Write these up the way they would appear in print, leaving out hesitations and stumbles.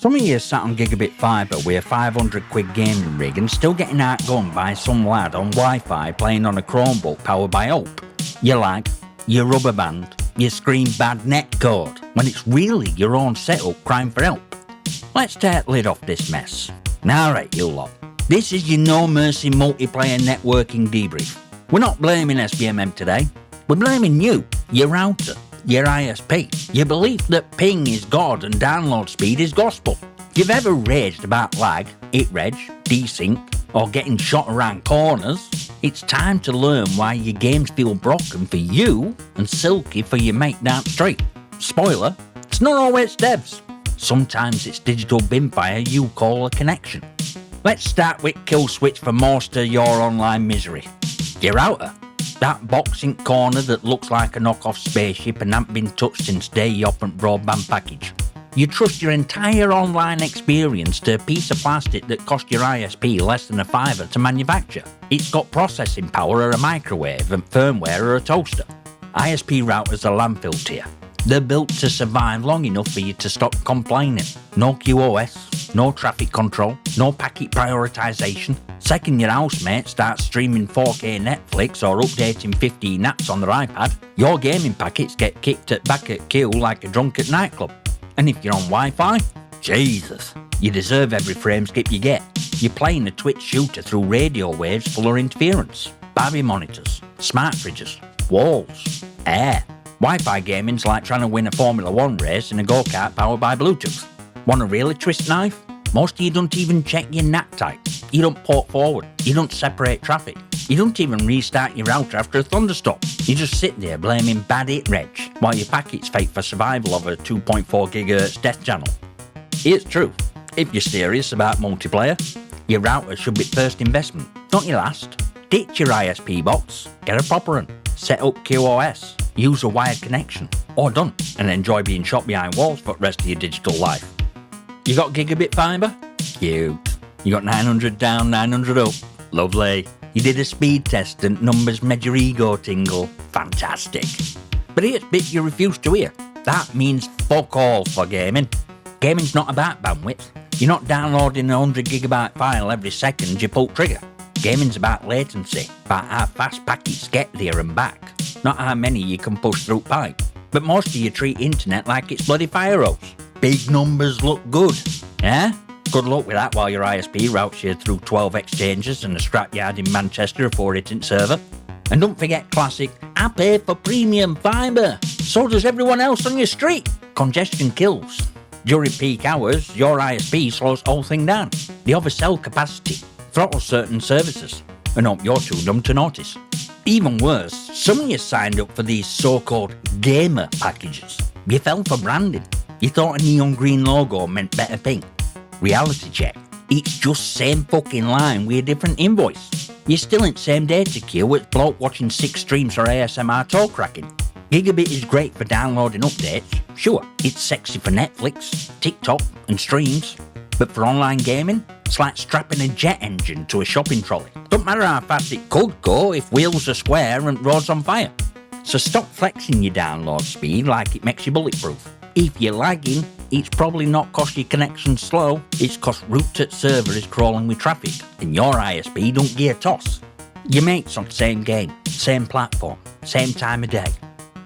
Some of you sat on Gigabit fibre with a 500 quid gaming rig and still getting outgunned by some lad on Wi-Fi playing on a Chromebook powered by Hope. You lag, you rubber band, you scream bad netcode, when it's really your own setup crying for help. Let's take the lid off this mess. Alright, you lot. This is your no mercy multiplayer networking debrief. We're not blaming SVMM today. We're blaming you, your router, your ISP, your belief that ping is God and download speed is gospel. If you've ever raged about lag, itreg, desync, or getting shot around corners, it's time to learn why your games feel broken for you and silky for your mate down the street. Spoiler, it's not always devs. Sometimes it's digital binfire you call a connection. Let's start with kill switch for most of your online misery. Your router. That boxing corner that looks like a knockoff spaceship and hasn't been touched since day you opened broadband package. You trust your entire online experience to a piece of plastic that cost your ISP less than a fiver to manufacture. It's got processing power or a microwave and firmware or a toaster. ISP routers are landfill tier. They're built to survive long enough for you to stop complaining. No QoS, no traffic control, no packet prioritization. Second your housemate starts streaming 4K Netflix or updating 15 apps on their iPad, your gaming packets get kicked back at queue like a drunk at nightclub. And if you're on Wi-Fi, Jesus, you deserve every frame skip you get. You're playing a Twitch shooter through radio waves full of interference. Barbie monitors, smart fridges, walls, air. Wi-Fi gaming's like trying to win a Formula 1 race in a go-kart powered by Bluetooth. Want a really twist knife? Most of you don't even check your NAT type. You don't port forward. You don't separate traffic. You don't even restart your router after a thunderstorm. You just sit there blaming bad itreg while your packets fight for survival of a 2.4 GHz death channel. It's true. If you're serious about multiplayer, your router should be first investment, not your last. Ditch your ISP box, get a proper one, set up QoS, use a wired connection, or don't, and enjoy being shot behind walls for the rest of your digital life. You got Gigabit fibre? Cute. You got 900 down, 900 up? Lovely. You did a speed test and numbers made your ego tingle? Fantastic. But here's bit you refuse to hear. That means fuck all for gaming. Gaming's not about bandwidth. You're not downloading a 100 gigabyte file every second you pull trigger. Gaming's about latency, about how fast packets get there and back, not how many you can push through pipe. But most of you treat internet like it's bloody fire hose. Big numbers look good, eh? Good luck with that while your ISP routes you through 12 exchanges and a scrapyard in Manchester before hitting server. And don't forget classic, I pay for premium fibre. So does everyone else on your street. Congestion kills. During peak hours, your ISP slows the whole thing down. They oversell capacity, throttle certain services, and hope you're too dumb to notice. Even worse, some of you signed up for these so-called gamer packages. You fell for branding. You thought a neon green logo meant better ping. Reality check. It's just same fucking line with a different invoice. You're still in the same data queue with bloke watching 6 streams for ASMR toe cracking. Gigabit is great for downloading updates. Sure, it's sexy for Netflix, TikTok and streams. But for online gaming, it's like strapping a jet engine to a shopping trolley. Don't matter how fast it could go if wheels are square and roads on fire. So stop flexing your download speed like it makes you bulletproof. If you're lagging, it's probably not cause your connection's slow, it's cause root at server is crawling with traffic, and your ISP don't give a toss. Your mates on the same game, same platform, same time of day.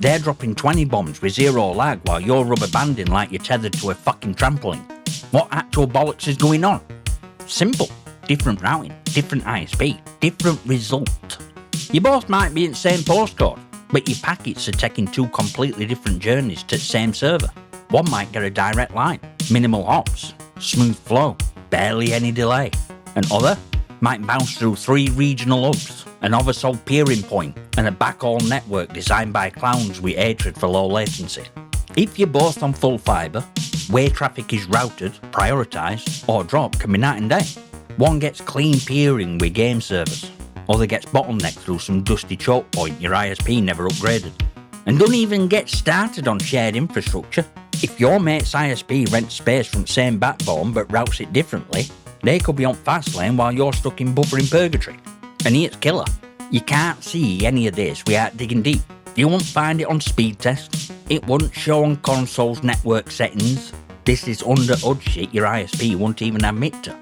They're dropping 20 bombs with zero lag while you're rubber banding like you're tethered to a fucking trampoline. What actual bollocks is going on? Simple. Different routing, different ISP, different result. You both might be in the same postcode, but your packets are taking 2 completely different journeys to the same server. One might get a direct line, minimal hops, smooth flow, barely any delay. Another might bounce through 3 regional hubs, an oversold peering point, and a backhaul network designed by clowns with hatred for low latency. If you're both on full fibre, where traffic is routed, prioritised, or dropped can be night and day. One gets clean peering with game servers, other gets bottlenecked through some dusty choke point your ISP never upgraded. And don't even get started on shared infrastructure. If your mate's ISP rents space from the same backbone but routes it differently, they could be on fast lane while you're stuck in buffering purgatory. And here's killer. You can't see any of this without digging deep. You won't find it on speed test. It won't show on console's network settings. This is under-hood shit your ISP won't even admit to.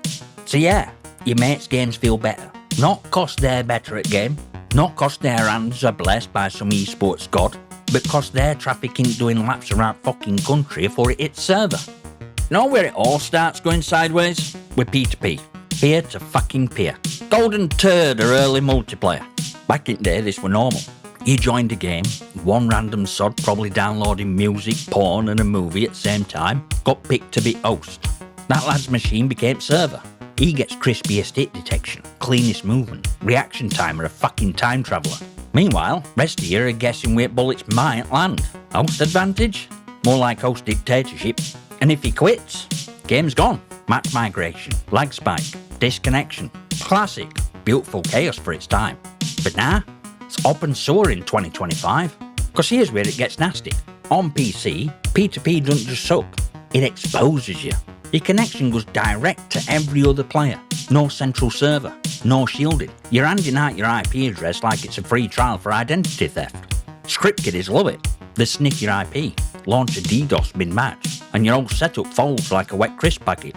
So yeah, your mates' games feel better. Not 'cause they're better at game, not 'cause their hands are blessed by some esports god, but 'cause their traffic ain't doing laps around fucking country before it hits server. You know where it all starts going sideways? With P2P. Peer to fucking peer. Golden turd or early multiplayer. Back in the day, this were normal. You joined a game, one random sod probably downloading music, porn and a movie at the same time, got picked to be host. That lad's machine became server. He gets crispiest hit detection, cleanest movement, reaction timer, a fucking time traveller. Meanwhile, rest of you are guessing where bullets might land. Host advantage? More like host dictatorship. And if he quits, game's gone. Match migration, lag spike, disconnection. Classic. Beautiful chaos for its time. But now, it's open sewer in 2025. Because here's where it gets nasty. On PC, P2P doesn't just suck. It exposes you. Your connection goes direct to every other player. No central server. No shielding. You're handing out your IP address like it's a free trial for identity theft. Script kiddies love it. They sniff your IP, launch a DDoS mid-match, and your whole setup folds like a wet crisp packet.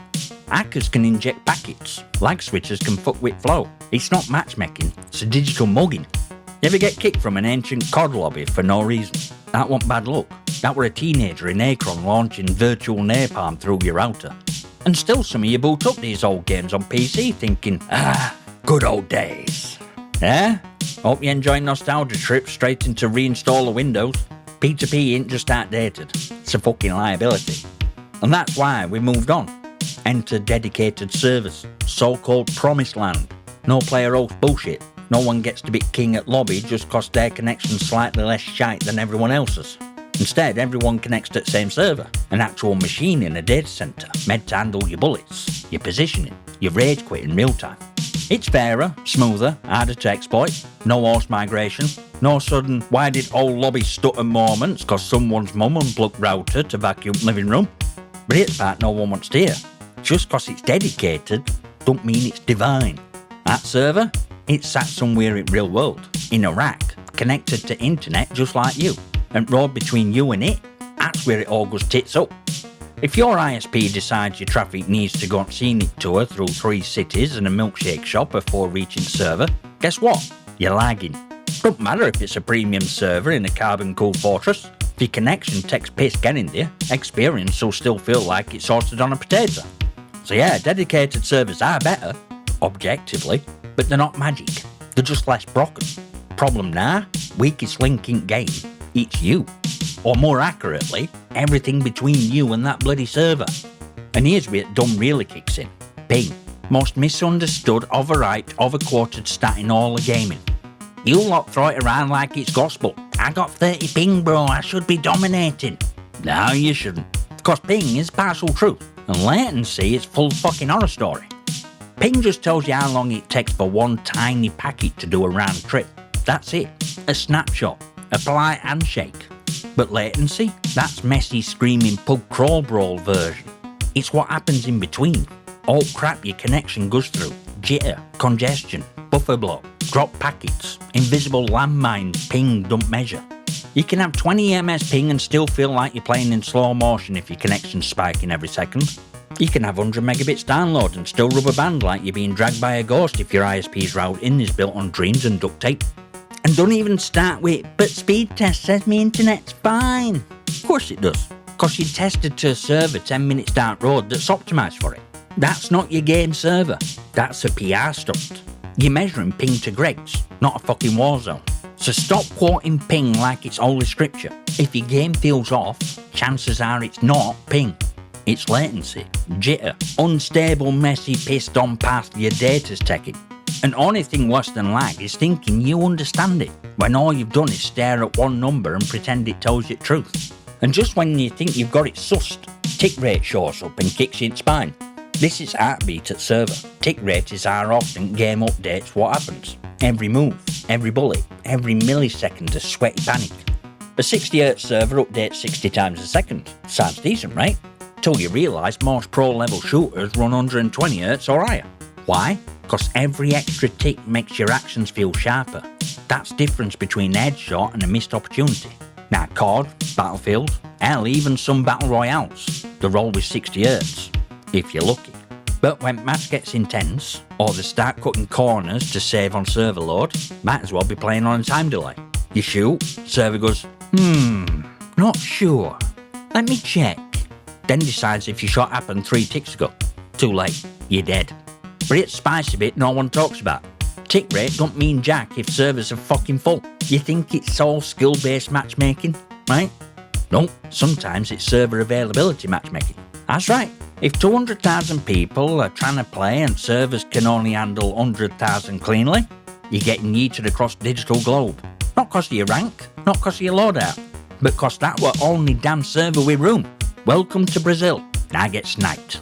Hackers can inject packets. Lag switchers can fuck with flow. It's not matchmaking, it's a digital mugging. You ever get kicked from an ancient COD lobby for no reason? That wasn't bad luck. That were a teenager in Akron launching virtual napalm through your router. And still some of you boot up these old games on PC thinking, good old days. Eh? Hope you enjoy nostalgia trips straight into reinstall of Windows. P2P ain't just outdated, it's a fucking liability. And that's why we moved on. Enter dedicated servers, so-called promised land. No player host bullshit. No one gets to be king at lobby just 'cause their connection's slightly less shite than everyone else's. Instead, everyone connects to the same server, an actual machine in a data center, meant to handle your bullets, your positioning, your rage quit in real time. It's fairer, smoother, harder to exploit, no host migration, no sudden why did old lobby stutter moments 'cause someone's mum unplugged router to vacuum living room. But here's the part no one wants to hear. Just 'cause it's dedicated, don't mean it's divine. That server, it's sat somewhere in real world, in a rack, connected to internet just like you. And road between you and it, that's where it all goes tits up. If your ISP decides your traffic needs to go on scenic tour through 3 cities and a milkshake shop before reaching the server, guess what? You're lagging. Don't matter if it's a premium server in a carbon-cooled fortress. If your connection takes piss getting there, experience will still feel like it's sorted on a potato. So yeah, dedicated servers are better, objectively, but they're not magic. They're just less broken. Problem now, weakest link in game. It's you. Or more accurately, everything between you and that bloody server. And here's where dumb really kicks in. Ping. Most misunderstood, overhyped, overquoted stat in all of gaming. You lot throw it around like it's gospel. I got 30 ping bro, I should be dominating. No, you shouldn't. Because ping is partial truth, and latency is full fucking horror story. Ping just tells you how long it takes for one tiny packet to do a round trip. That's it. A snapshot. A polite handshake. But latency? That's messy, screaming pub crawl brawl version. It's what happens in between. All crap your connection goes through. Jitter, congestion, buffer block, drop packets, invisible landmines, ping don't measure. You can have 20 ms ping and still feel like you're playing in slow motion if your connection's spiking every second. You can have 100 megabits download and still rubber band like you're being dragged by a ghost if your ISP's routing is built on dreams and duct tape. And don't even start with, but speed test says my internet's fine. Of course it does, because you tested to a server 10 minutes down the road that's optimised for it. That's not your game server, that's a PR stunt. You're measuring ping to Greg's, not a fucking war zone. So stop quoting ping like it's holy scripture. If your game feels off, chances are it's not ping. It's latency, jitter, unstable, messy, pissed on path your data's taking. And only thing worse than lag is thinking you understand it, when all you've done is stare at one number and pretend it tells you the truth. And just when you think you've got it sussed, tick rate shows up and kicks you in the spine. This is heartbeat at server. Tick rate is how often game updates what happens. Every move, every bullet, every millisecond of sweaty panic. A 60Hz server updates 60 times a second. Sounds decent, right? Till you realise most pro level shooters run 120Hz or higher. Why? Because every extra tick makes your actions feel sharper. That's the difference between a headshot and a missed opportunity. Now COD, Battlefield, hell even some Battle Royales, they're all with 60Hz, if you're lucky. But when match gets intense, or they start cutting corners to save on server load, might as well be playing on a time delay. You shoot, server goes, not sure. Let me check. Then decides if your shot happened 3 ticks ago. Too late, you're dead. But it's spicy bit no one talks about. Tick rate don't mean jack if servers are fucking full. You think it's all skill-based matchmaking, right? No, sometimes it's server availability matchmaking. That's right. If 200,000 people are trying to play and servers can only handle 100,000 cleanly, you're getting yeeted across the digital globe. Not cause of your rank, not cause of your loadout, but cause that were only damn server with room. Welcome to Brazil. Now get sniped.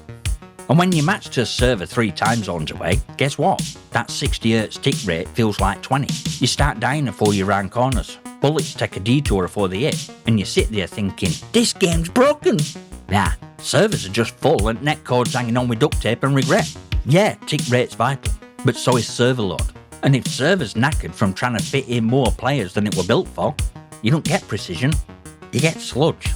And when you match to a server 3 time zones away, guess what? That 60Hz tick rate feels like 20. You start dying before you round corners. Bullets take a detour before they hit, and you sit there thinking, this game's broken. Nah, servers are just full and netcode's hanging on with duct tape and regret. Yeah, tick rate's vital, but so is server load. And if server's knackered from trying to fit in more players than it were built for, you don't get precision, you get sludge.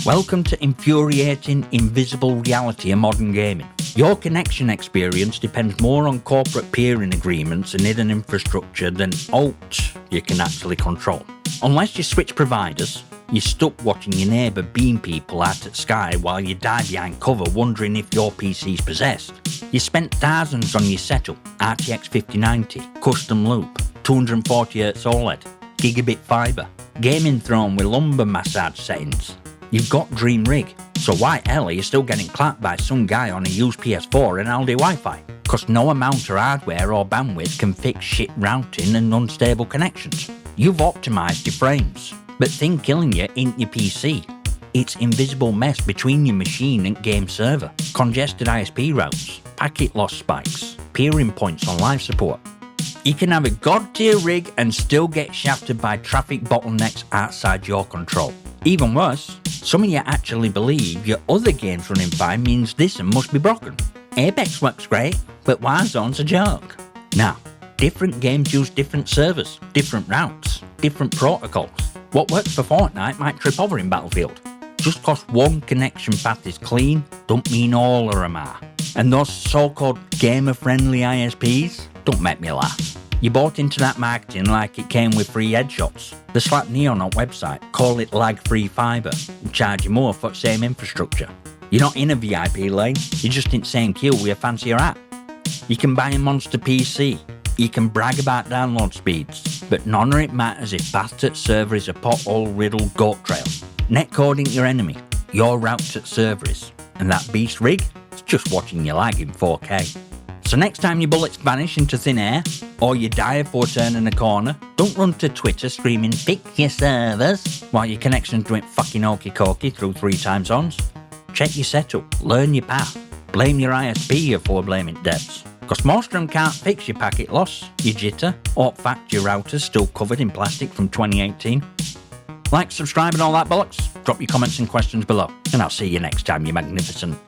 Welcome to infuriating, invisible reality of modern gaming. Your connection experience depends more on corporate peering agreements and hidden infrastructure than alt you can actually control. Unless you switch providers, you're stuck watching your neighbour beam people out at Sky while you dive behind cover wondering if your PC's possessed. You spent thousands on your setup, RTX 5090, custom loop, 240Hz OLED, Gigabit fibre, gaming throne with lumbar massage settings. You've got dream rig, so why hell are you still getting clapped by some guy on a used PS4 and Aldi Wi-Fi? Cause no amount of hardware or bandwidth can fix shit routing and unstable connections. You've optimised your frames, but thing killing you ain't your PC. It's invisible mess between your machine and game server, congested ISP routes, packet loss spikes, peering points on live support. You can have a god tier rig and still get shafted by traffic bottlenecks outside your control. Even worse, some of you actually believe your other games running fine means this one must be broken. Apex works great, but Warzone's a joke. Now, different games use different servers, different routes, different protocols. What works for Fortnite might trip over in Battlefield. Just cause one connection path is clean, don't mean all of them are. And those so-called gamer-friendly ISPs don't make me laugh. You bought into that marketing like it came with free headshots. They slap Neon on website, call it lag-free fibre, and charge you more for the same infrastructure. You're not in a VIP lane, you're just in the same queue with a fancier app. You can buy a monster PC, you can brag about download speeds, but none of it matters if path to server is a pothole-riddled goat trail. Netcode ain't your enemy, your route to server is, and that beast rig is just watching you lag in 4K. So next time your bullets vanish into thin air, or you die before turning a corner, don't run to Twitter screaming fix your servers while your connection's doing fucking okey cokey through 3 time zones. Check your setup, learn your path, blame your ISP before blaming devs. Cause most of them can't fix your packet loss, your jitter, or fact your router's still covered in plastic from 2018. Like, subscribe and all that bollocks. Drop your comments and questions below, and I'll see you next time, you magnificent.